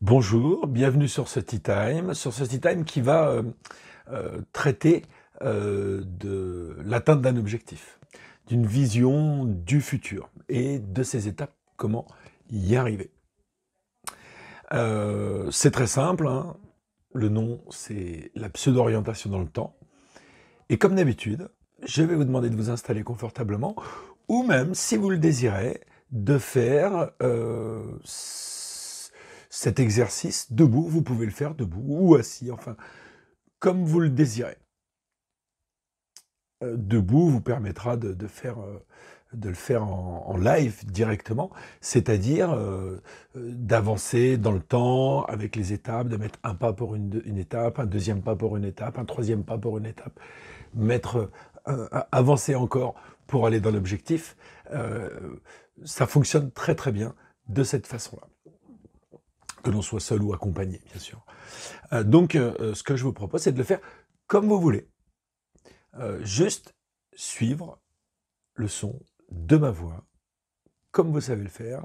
Bonjour, bienvenue sur ce Tea Time qui va traiter de l'atteinte d'un objectif, d'une vision du futur et de ses étapes, comment y arriver. C'est très simple, hein. Le nom c'est la pseudo-orientation dans le temps. Et comme d'habitude, je vais vous demander de vous installer confortablement ou même, si vous le désirez, de faire cet exercice debout. Vous pouvez le faire debout ou assis, enfin, comme vous le désirez. Debout vous permettra de le faire en live directement, c'est-à-dire d'avancer dans le temps avec les étapes, de mettre un pas pour une étape, un deuxième pas pour une étape, un troisième pas pour une étape, avancer encore pour aller dans l'objectif. Euh, Ça fonctionne très très bien de cette façon-là, que l'on soit seul ou accompagné, bien sûr. Donc, ce que je vous propose, c'est de le faire comme vous voulez. Juste suivre le son de ma voix, comme vous savez le faire,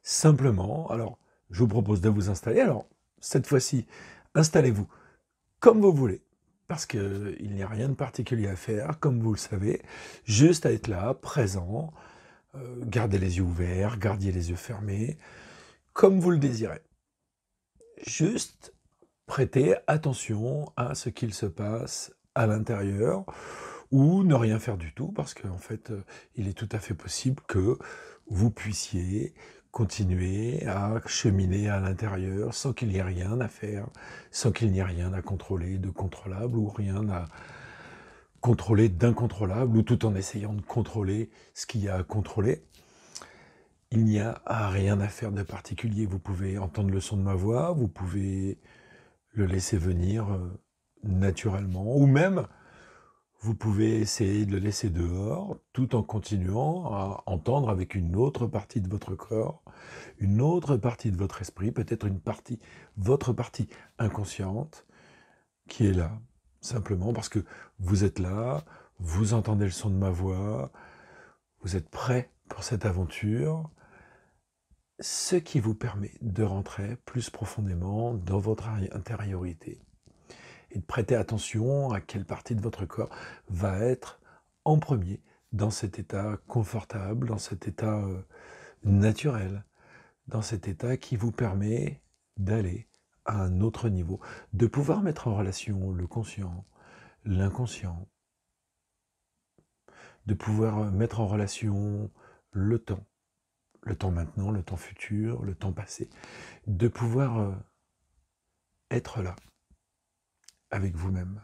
simplement. Alors, je vous propose de vous installer. Alors, cette fois-ci, installez-vous comme vous voulez, parce qu'il n'y a rien de particulier à faire, comme vous le savez, juste à être là, présent, gardez les yeux ouverts, gardiez les yeux fermés, comme vous le désirez. Juste prêtez attention à ce qu'il se passe à l'intérieur, ou ne rien faire du tout, parce qu'en fait, il est tout à fait possible que vous puissiez continuer à cheminer à l'intérieur sans qu'il n'y ait rien à faire, sans qu'il n'y ait rien à contrôler de contrôlable ou rien à contrôler d'incontrôlable, ou tout en essayant de contrôler ce qu'il y a à contrôler. Il n'y a rien à faire de particulier. Vous pouvez entendre le son de ma voix, vous pouvez le laisser venir naturellement, ou même vous pouvez essayer de le laisser dehors tout en continuant à entendre avec une autre partie de votre corps, une autre partie de votre esprit, peut-être votre partie inconsciente qui est là, simplement parce que vous êtes là, vous entendez le son de ma voix, vous êtes prêt pour cette aventure, ce qui vous permet de rentrer plus profondément dans votre intériorité et de prêter attention à quelle partie de votre corps va être en premier dans cet état confortable, dans cet état naturel, dans cet état qui vous permet d'aller à un autre niveau, de pouvoir mettre en relation le conscient, l'inconscient, de pouvoir mettre en relation le temps maintenant, le temps futur, le temps passé, de pouvoir être là avec vous-même,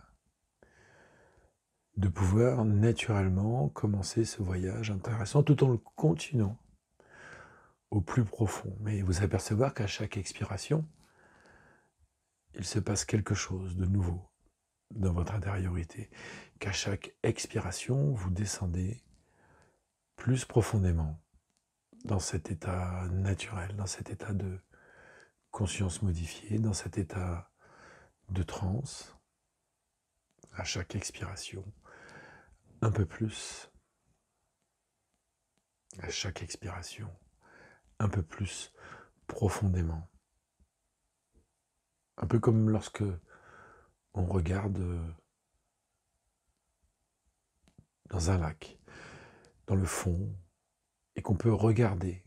de pouvoir naturellement commencer ce voyage intéressant tout en le continuant au plus profond. Mais vous apercevoir qu'à chaque expiration, il se passe quelque chose de nouveau dans votre intériorité, qu'à chaque expiration, vous descendez plus profondément dans cet état naturel, dans cet état de conscience modifiée, dans cet état de transe, à chaque expiration, un peu plus, à chaque expiration, un peu plus profondément. Un peu comme lorsque on regarde dans un lac, dans le fond, et qu'on peut regarder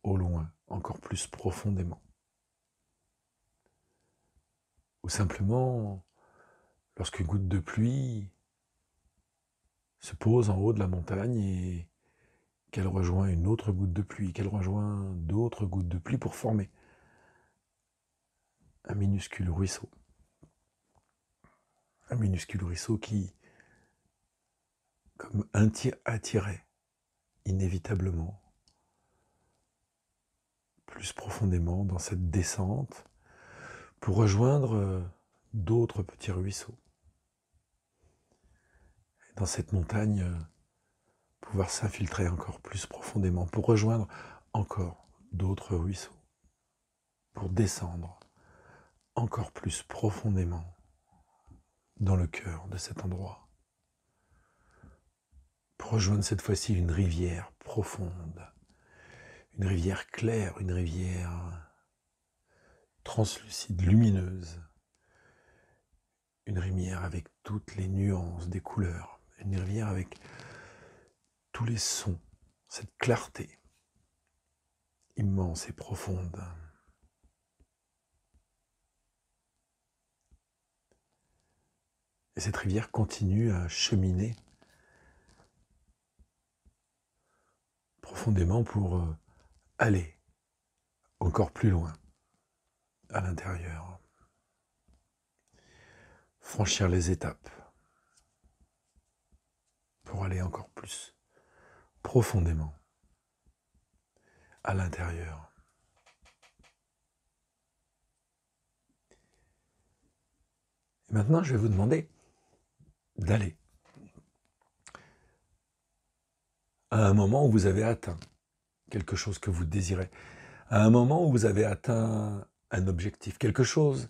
au loin, encore plus profondément. Ou simplement, lorsqu'une goutte de pluie se pose en haut de la montagne et qu'elle rejoint une autre goutte de pluie, qu'elle rejoint d'autres gouttes de pluie pour former un minuscule ruisseau. Un minuscule ruisseau qui, comme attirait inévitablement plus profondément dans cette descente pour rejoindre d'autres petits ruisseaux. Et dans cette montagne, pouvoir s'infiltrer encore plus profondément pour rejoindre encore d'autres ruisseaux, pour descendre encore plus profondément dans le cœur de cet endroit, pour rejoindre cette fois-ci une rivière profonde, une rivière claire, une rivière translucide, lumineuse. Une rivière avec toutes les nuances des couleurs. Une rivière avec tous les sons, cette clarté immense et profonde. Et cette rivière continue à cheminer profondément pour aller encore plus loin à l'intérieur, franchir les étapes pour aller encore plus profondément à l'intérieur. Et maintenant, je vais vous demander d'aller à un moment où vous avez atteint quelque chose que vous désirez, à un moment où vous avez atteint un objectif, quelque chose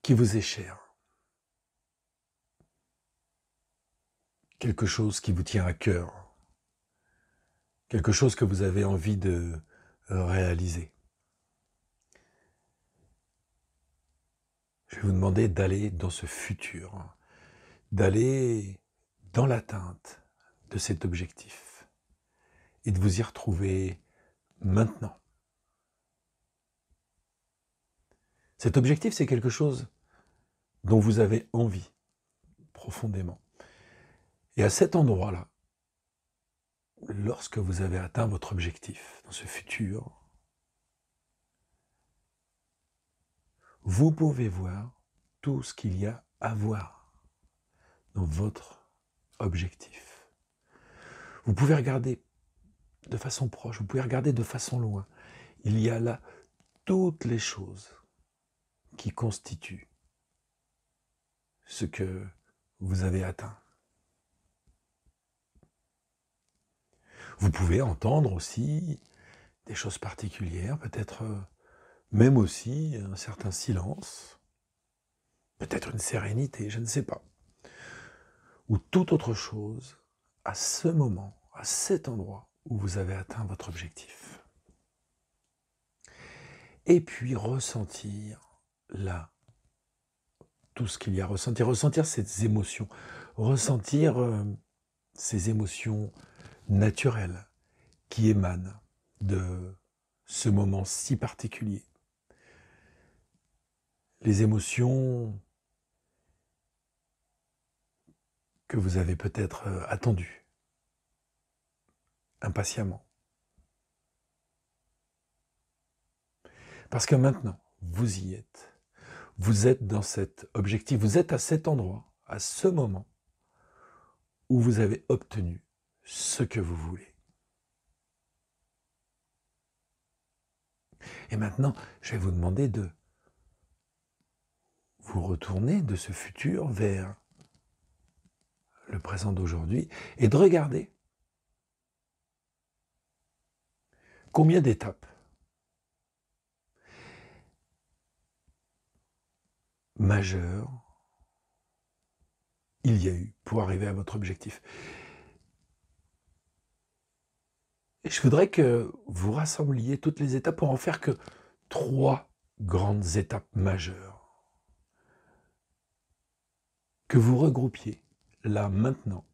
qui vous est cher, quelque chose qui vous tient à cœur, quelque chose que vous avez envie de réaliser. Je vais vous demander d'aller dans ce futur, d'aller dans l'atteinte de cet objectif et de vous y retrouver maintenant. Cet objectif, c'est quelque chose dont vous avez envie profondément. Et à cet endroit-là, lorsque vous avez atteint votre objectif dans ce futur, vous pouvez voir tout ce qu'il y a à voir dans votre objectif. Vous pouvez regarder de façon proche, vous pouvez regarder de façon loin. Il y a là toutes les choses qui constituent ce que vous avez atteint. Vous pouvez entendre aussi des choses particulières, peut-être même aussi un certain silence, peut-être une sérénité, je ne sais pas. Ou toute autre chose à ce moment, à cet endroit où vous avez atteint votre objectif. Et puis ressentir là tout ce qu'il y a à ressentir, ressentir ces émotions, ressentir ces émotions naturelles qui émanent de ce moment si particulier. Les émotions que vous avez peut-être attendues impatiemment. Parce que maintenant, vous y êtes. Vous êtes dans cet objectif, vous êtes à cet endroit, à ce moment, où vous avez obtenu ce que vous voulez. Et maintenant, je vais vous demander de vous retourner de ce futur vers le présent d'aujourd'hui et de regarder combien d'étapes majeures il y a eu pour arriver à votre objectif. Et je voudrais que vous rassembliez toutes les étapes pour en faire que 3 grandes étapes majeures. Que vous regroupiez là, maintenant.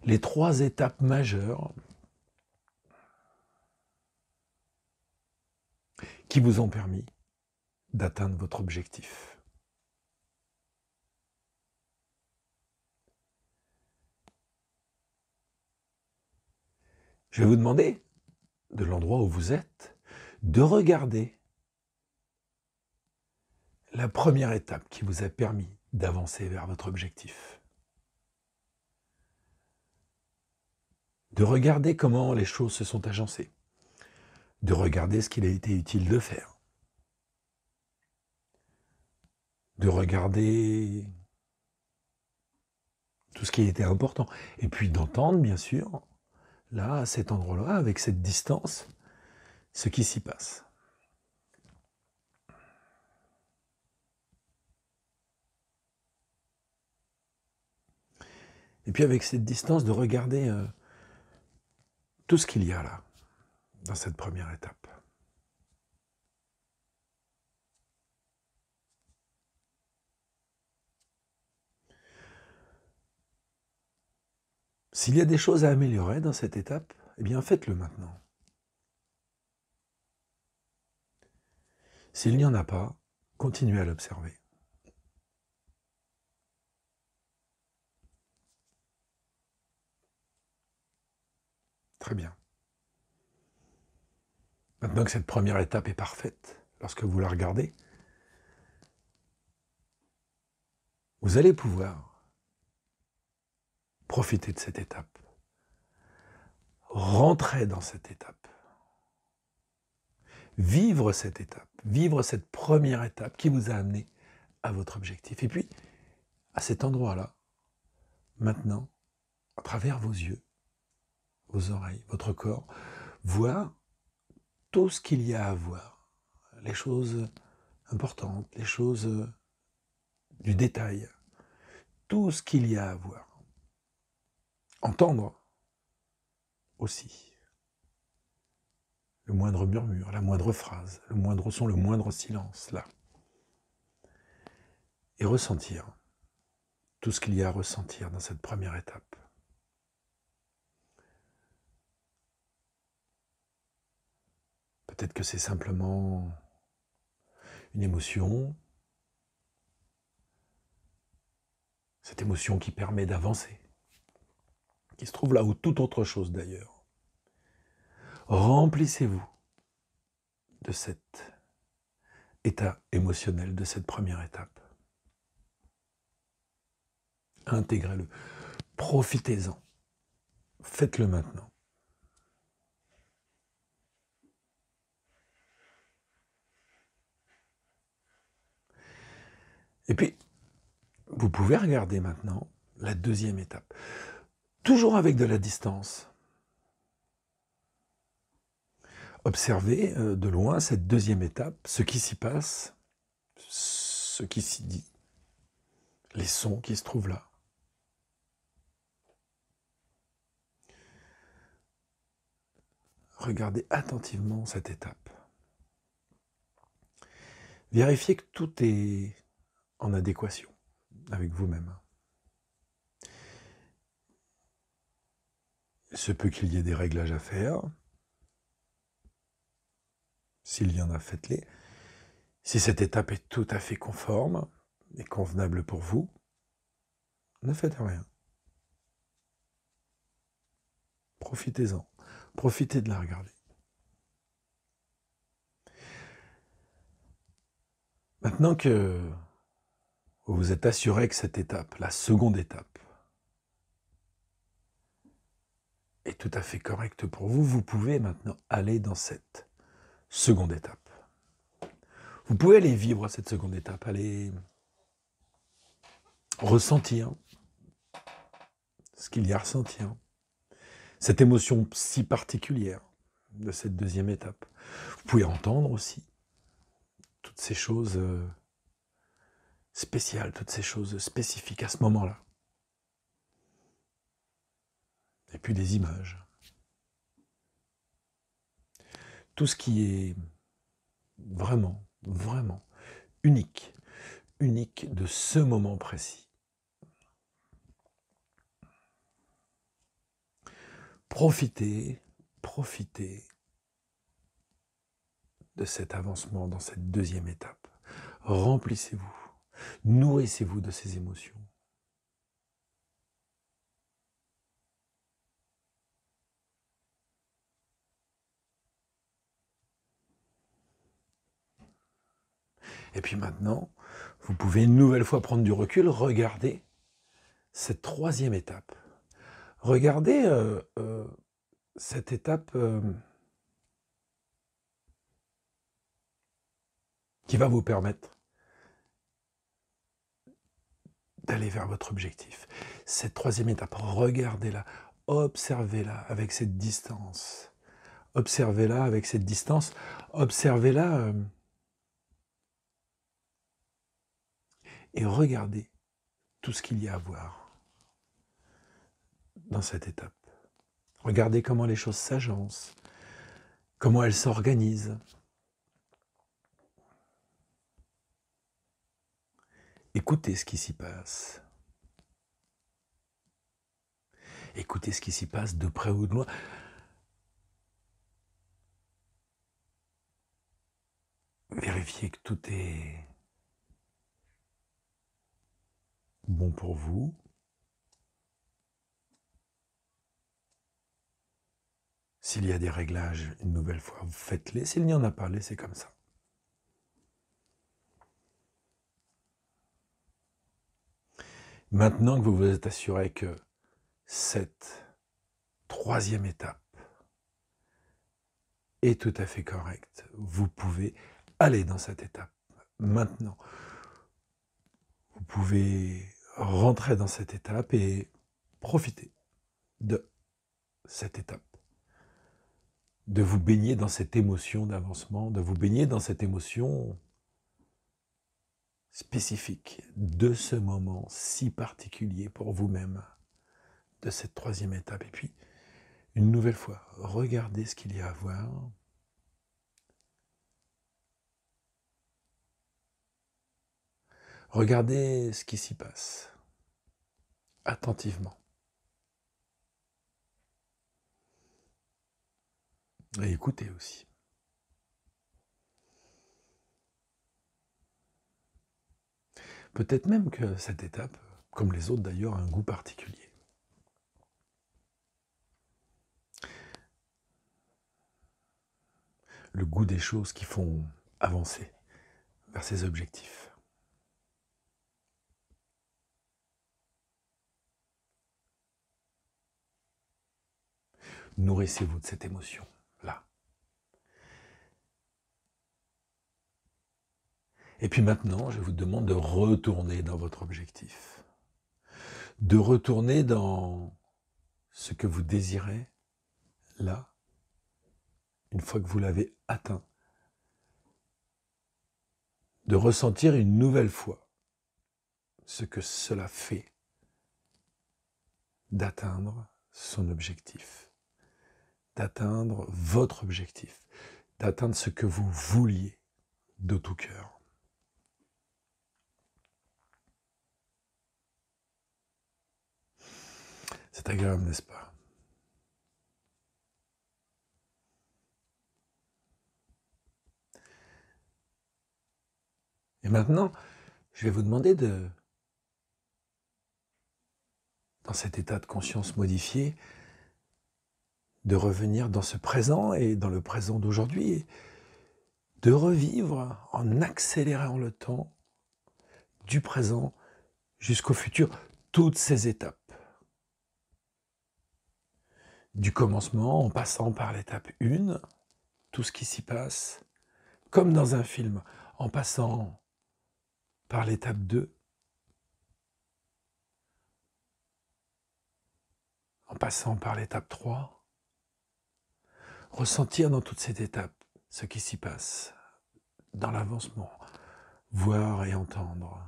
Les 3 étapes majeures qui vous ont permis d'atteindre votre objectif. Je vais vous demander, de l'endroit où vous êtes, de regarder la première étape qui vous a permis d'avancer vers votre objectif. De regarder comment les choses se sont agencées. De regarder ce qu'il a été utile de faire. De regarder tout ce qui a été important. Et puis d'entendre, bien sûr, là, à cet endroit-là, avec cette distance, ce qui s'y passe. Et puis avec cette distance, de regarder tout ce qu'il y a là, dans cette première étape. S'il y a des choses à améliorer dans cette étape, eh bien faites-le maintenant. S'il n'y en a pas, continuez à l'observer. Très bien. Maintenant que cette première étape est parfaite, lorsque vous la regardez, vous allez pouvoir profiter de cette étape. Rentrer dans cette étape. Vivre cette première étape qui vous a amené à votre objectif. Et puis, à cet endroit-là, maintenant, à travers vos yeux, vos oreilles, votre corps, voir tout ce qu'il y a à voir. Les choses importantes, les choses du détail, tout ce qu'il y a à voir. Entendre aussi. Le moindre murmure, la moindre phrase, le moindre son, le moindre silence, là. Et ressentir tout ce qu'il y a à ressentir dans cette première étape. Peut-être que c'est simplement une émotion, cette émotion qui permet d'avancer, qui se trouve là où toute autre chose d'ailleurs. Remplissez-vous de cet état émotionnel, de cette première étape. Intégrez-le, profitez-en, faites-le maintenant. Et puis, vous pouvez regarder maintenant la deuxième étape, toujours avec de la distance. Observez de loin cette deuxième étape, ce qui s'y passe, ce qui s'y dit, les sons qui se trouvent là. Regardez attentivement cette étape. Vérifiez que tout est en adéquation avec vous-même. Il se peut qu'il y ait des réglages à faire. S'il y en a, faites-les. Si cette étape est tout à fait conforme et convenable pour vous, ne faites rien. Profitez-en. Profitez de la regarder. Maintenant que vous vous êtes assuré que cette étape, la seconde étape, est tout à fait correcte pour vous, vous pouvez maintenant aller dans cette seconde étape. Vous pouvez aller vivre cette seconde étape, aller ressentir ce qu'il y a à ressentir, cette émotion si particulière de cette deuxième étape. Vous pouvez entendre aussi toutes ces choses spéciales, toutes ces choses spécifiques à ce moment-là. Et puis des images. Tout ce qui est vraiment, vraiment unique de ce moment précis. Profitez de cet avancement dans cette deuxième étape. Remplissez-vous, nourrissez-vous de ces émotions. Et puis maintenant, vous pouvez une nouvelle fois prendre du recul, regarder cette troisième étape. Regardez cette étape qui va vous permettre d'aller vers votre objectif. Cette troisième étape, regardez-la, observez-la avec cette distance. Observez-la avec cette distance, observez-la et regardez tout ce qu'il y a à voir dans cette étape. Regardez comment les choses s'agencent, comment elles s'organisent. Écoutez ce qui s'y passe. Écoutez ce qui s'y passe de près ou de loin. Vérifiez que tout est bon pour vous. S'il y a des réglages, une nouvelle fois, faites-les. S'il n'y en a pas, laissez comme ça. Maintenant que vous vous êtes assuré que cette troisième étape est tout à fait correcte, vous pouvez aller dans cette étape. Maintenant, vous pouvez rentrer dans cette étape et profiter de cette étape. De vous baigner dans cette émotion d'avancement, de vous baigner dans cette émotion spécifique de ce moment si particulier pour vous-même, de cette troisième étape. Et puis, une nouvelle fois, regardez ce qu'il y a à voir. Regardez ce qui s'y passe, attentivement. Et écoutez aussi. Peut-être même que cette étape, comme les autres d'ailleurs, a un goût particulier. Le goût des choses qui font avancer vers ses objectifs. Nourrissez-vous de cette émotion-là. Et puis maintenant, je vous demande de retourner dans votre objectif. De retourner dans ce que vous désirez, là, une fois que vous l'avez atteint. De ressentir une nouvelle fois ce que cela fait d'atteindre son objectif, d'atteindre votre objectif, d'atteindre ce que vous vouliez de tout cœur. C'est agréable, n'est-ce pas? Et maintenant, je vais vous demander dans cet état de conscience modifié, de revenir dans ce présent et dans le présent d'aujourd'hui, de revivre en accélérant le temps du présent jusqu'au futur, toutes ces étapes. Du commencement en passant par l'étape 1, tout ce qui s'y passe, comme dans un film, en passant par l'étape 2, en passant par l'étape 3, ressentir dans toute cette étape ce qui s'y passe, dans l'avancement, voir et entendre,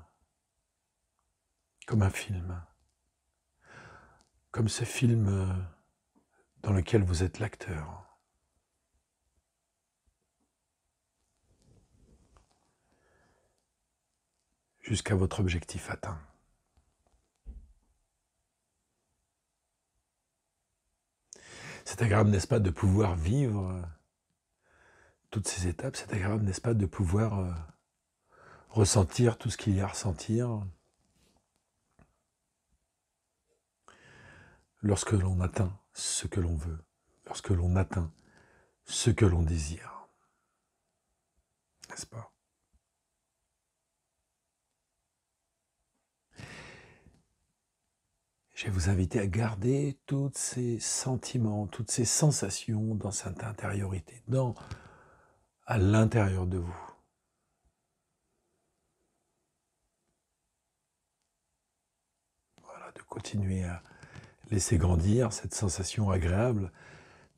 comme un film, comme ce film dans lequel vous êtes l'acteur. Jusqu'à votre objectif atteint. C'est agréable, n'est-ce pas, de pouvoir vivre toutes ces étapes, c'est agréable, n'est-ce pas, de pouvoir ressentir tout ce qu'il y a à ressentir lorsque l'on atteint ce que l'on veut, lorsque l'on atteint ce que l'on désire. N'est-ce pas? Je vais vous inviter à garder tous ces sentiments, toutes ces sensations dans cette intériorité, à l'intérieur de vous. Voilà, de continuer à laisser grandir cette sensation agréable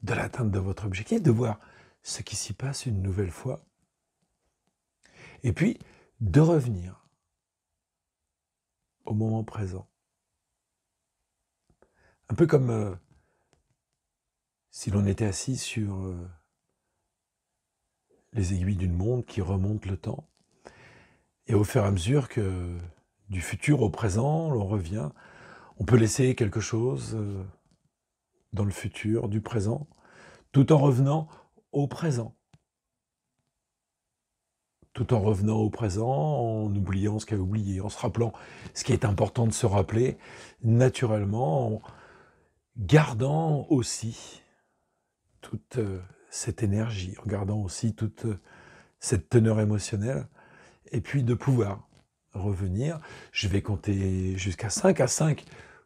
de l'atteinte de votre objectif, de voir ce qui s'y passe une nouvelle fois, et puis de revenir au moment présent. Un peu comme si l'on était assis sur les aiguilles d'une montre qui remonte le temps, et au fur et à mesure que du futur au présent, l'on revient, on peut laisser quelque chose dans le futur du présent, tout en revenant au présent. Tout en revenant au présent, en oubliant ce qu'il y a oublié, en se rappelant ce qui est important de se rappeler, naturellement, en gardant aussi toute cette énergie, en gardant aussi toute cette teneur émotionnelle, et puis de pouvoir revenir. Je vais compter jusqu'à 5. À 5,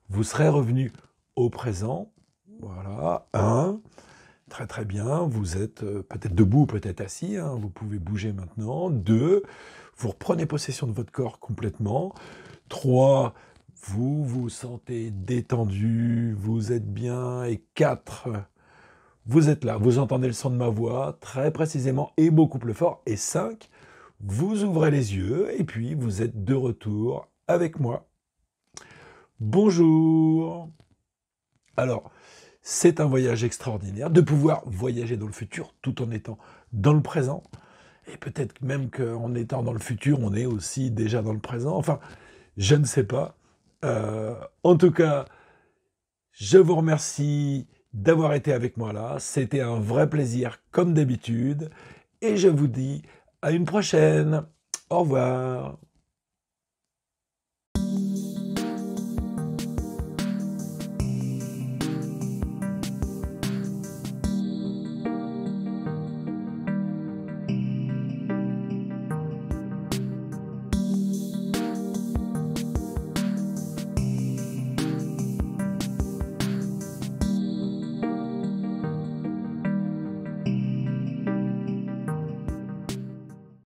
vous serez revenu au présent. Voilà, 1. Très très bien, vous êtes peut-être debout, peut-être assis, hein, vous pouvez bouger maintenant. 2, vous reprenez possession de votre corps complètement. 3, vous vous sentez détendu, vous êtes bien. Et 4, vous êtes là, vous entendez le son de ma voix très précisément et beaucoup plus fort. Et 5, vous ouvrez les yeux et puis vous êtes de retour avec moi. Bonjour. Alors, c'est un voyage extraordinaire de pouvoir voyager dans le futur tout en étant dans le présent. Et peut-être même qu'en étant dans le futur, on est aussi déjà dans le présent. Enfin, je ne sais pas. En tout cas, je vous remercie d'avoir été avec moi là. C'était un vrai plaisir comme d'habitude. Et je vous dis à une prochaine. Au revoir.